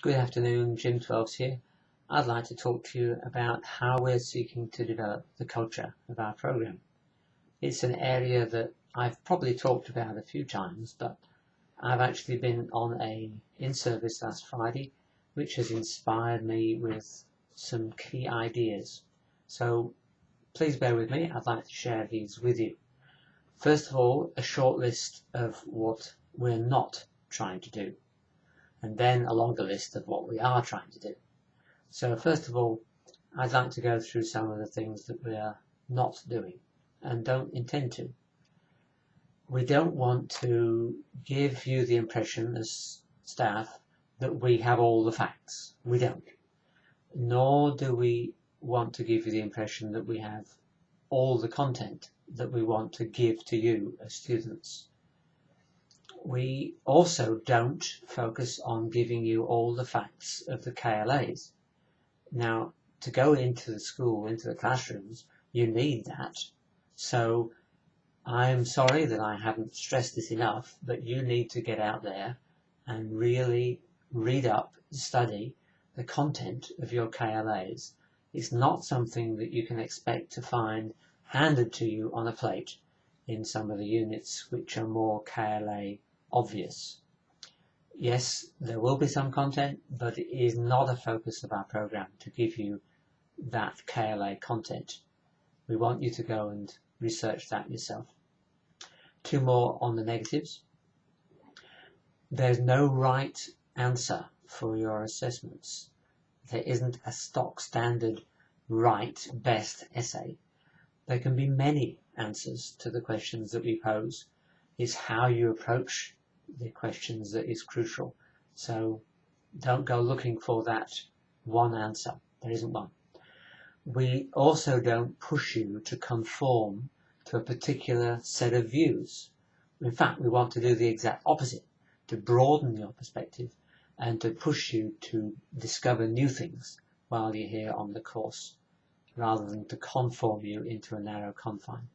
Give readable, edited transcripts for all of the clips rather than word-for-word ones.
Good afternoon, Jim Twelves here. I'd like to talk to you about how we're seeking to develop the culture of our program. It's an area that I've probably talked about a few times, but I've actually been on a in-service last Friday, which has inspired me with some key ideas. So please bear with me. I'd like to share these with you. First of all, a short list of what we're not trying to do, and then a longer list of what we are trying to do. So first of all, I'd like to go through some of the things that we are not doing and don't intend to. We don't want to give you the impression as staff that we have all the facts. We don't. Nor do we want to give you the impression that we have all the content that we want to give to you as students. We also don't focus on giving you all the facts of the KLAs. Now, to go into the school, into the classrooms, you need that. So I'm sorry that I haven't stressed this enough, but you need to get out there and really read up, study the content of your KLAs. It's not something that you can expect to find handed to you on a plate in some of the units which are more KLA obvious. Yes, there will be some content, but it is not a focus of our program to give you that KLA content. We want you to go and research that yourself. Two more on the negatives. There's no right answer for your assessments. There isn't a stock standard right best essay. There can be many answers to the questions that we pose. It's how you approach the questions that is crucial. So don't go looking for that one answer. There isn't one. We also don't push you to conform to a particular set of views. In fact, we want to do the exact opposite, to broaden your perspective and to push you to discover new things while you're here on the course, rather than to conform you into a narrow confine.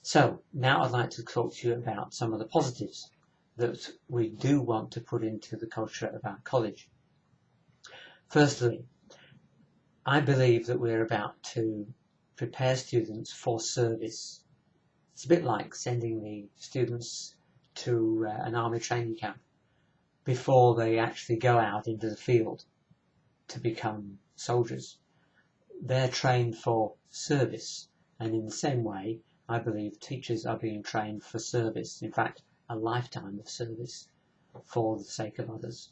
So now I'd like to talk to you about some of the positives that we do want to put into the culture of our college. Firstly, I believe that we're about to prepare students for service. It's a bit like sending the students to an army training camp before they actually go out into the field to become soldiers. They're trained for service, and in the same way, I believe teachers are being trained for service. In fact, a lifetime of service for the sake of others.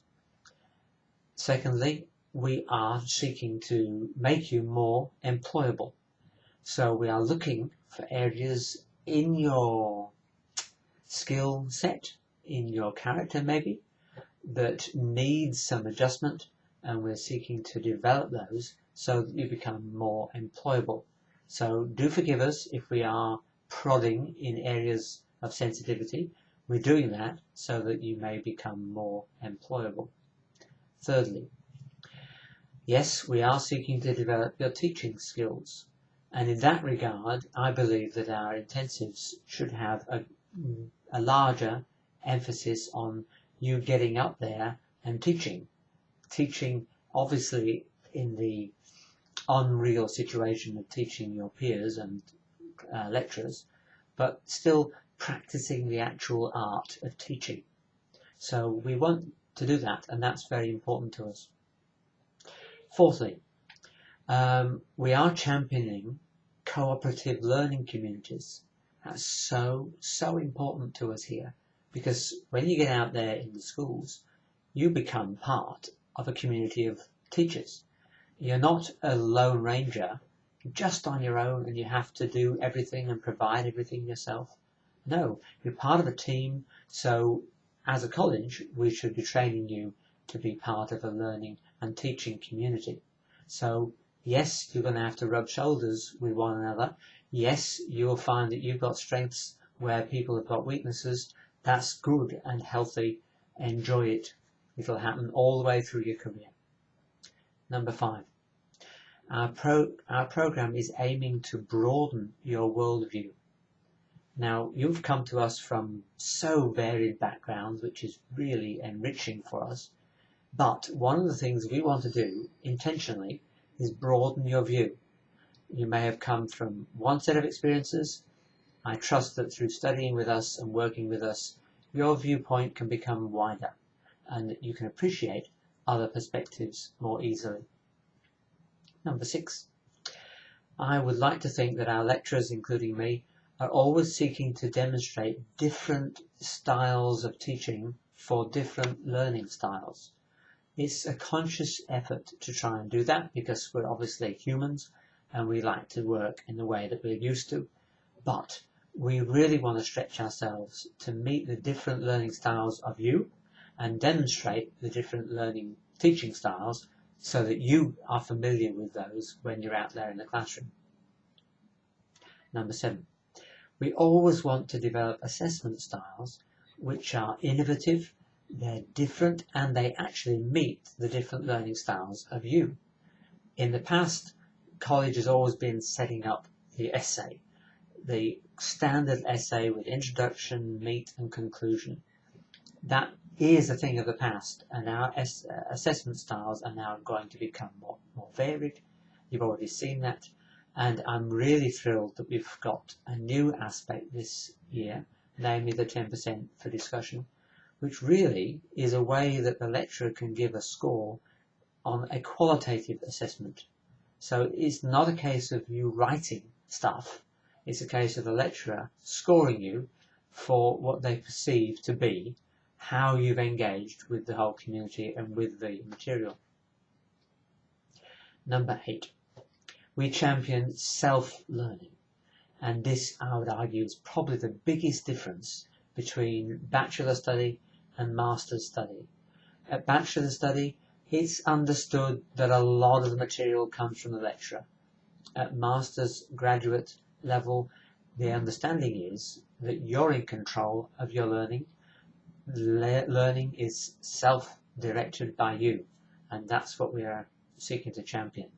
Secondly, we are seeking to make you more employable. So we are looking for areas in your skill set, in your character maybe, that need some adjustment, and we're seeking to develop those so that you become more employable. So do forgive us if we are prodding in areas of sensitivity. We're doing that so that you may become more employable. Thirdly, yes, we are seeking to develop your teaching skills. And in that regard, I believe that our intensives should have a larger emphasis on you getting up there and teaching. Teaching, obviously, in the unreal situation of teaching your peers and lecturers, but still practicing the actual art of teaching. So we want to do that, and that's very important to us. Fourthly, we are championing cooperative learning communities. That's so important to us here, because when you get out there in the schools, you become part of a community of teachers. You're not a lone ranger just on your own and you have to do everything and provide everything yourself. No, you're part of a team. So as a college, we should be training you to be part of a learning and teaching community. So yes, you're going to have to rub shoulders with one another. Yes, you'll find that you've got strengths where people have got weaknesses. That's good and healthy. Enjoy it. It'll happen all the way through your career. Number 5. Our program is aiming to broaden your worldview. Now, you've come to us from so varied backgrounds, which is really enriching for us. But one of the things we want to do intentionally is broaden your view. You may have come from one set of experiences. I trust that through studying with us and working with us, your viewpoint can become wider and that you can appreciate other perspectives more easily. Number 6. I would like to think that our lecturers, including me, are always seeking to demonstrate different styles of teaching for different learning styles. It's a conscious effort to try and do that because we're obviously humans and we like to work in the way that we're used to, but we really want to stretch ourselves to meet the different learning styles of you and demonstrate the different learning teaching styles so that you are familiar with those when you're out there in the classroom. Number 7. We always want to develop assessment styles which are innovative, they're different, and they actually meet the different learning styles of you. In the past, college has always been setting up the essay, the standard essay with introduction, meat, and conclusion. That is a thing of the past, and our assessment styles are now going to become more varied. You've already seen that, and I'm really thrilled that we've got a new aspect this year, namely the 10% for discussion, which really is a way that the lecturer can give a score on a qualitative assessment. So it's not a case of you writing stuff, it's a case of the lecturer scoring you for what they perceive to be how you've engaged with the whole community and with the material. Number 8. We champion self-learning, and this, I would argue, is probably the biggest difference between bachelor study and master's study. At bachelor study, it's understood that a lot of the material comes from the lecturer. At master's graduate level, the understanding is that you're in control of your learning. Learning is self-directed by you, and that's what we are seeking to champion.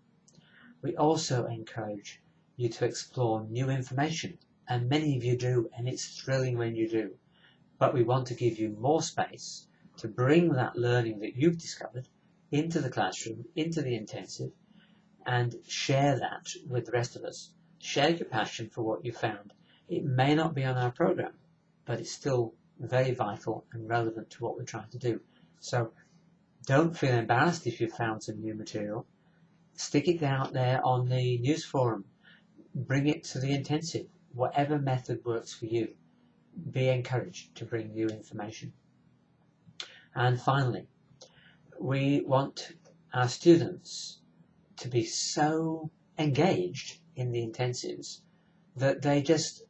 We also encourage you to explore new information, and many of you do, and it's thrilling when you do. But we want to give you more space to bring that learning that you've discovered into the classroom, into the intensive, and share that with the rest of us. Share your passion for what you found. It may not be on our program, but it's still very vital and relevant to what we're trying to do. So don't feel embarrassed if you've found some new material. Stick it out there on the news forum. Bring it to the intensive. Whatever method works for you. Be encouraged to bring new information. And finally, we want our students to be so engaged in the intensives that they just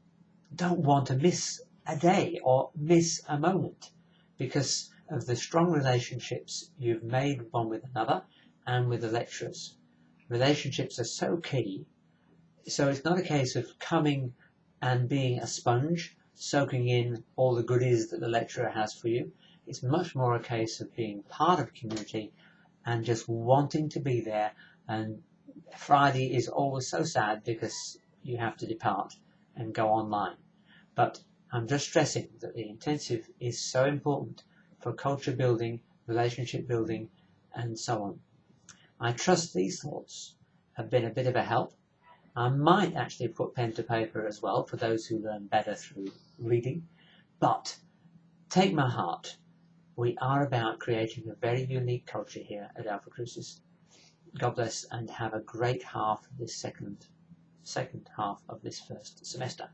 don't want to miss a day or miss a moment because of the strong relationships you've made one with another and with the lecturers. Relationships are so key, so it's not a case of coming and being a sponge, soaking in all the goodies that the lecturer has for you. It's much more a case of being part of a community and just wanting to be there. And Friday is always so sad because you have to depart and go online. But I'm just stressing that the intensive is so important for culture building, relationship building, and so on. I trust these thoughts have been a bit of a help. I might actually put pen to paper as well for those who learn better through reading. But take my heart. We are about creating a very unique culture here at Alpha Crucis. God bless and have a great half of this second half of this first semester.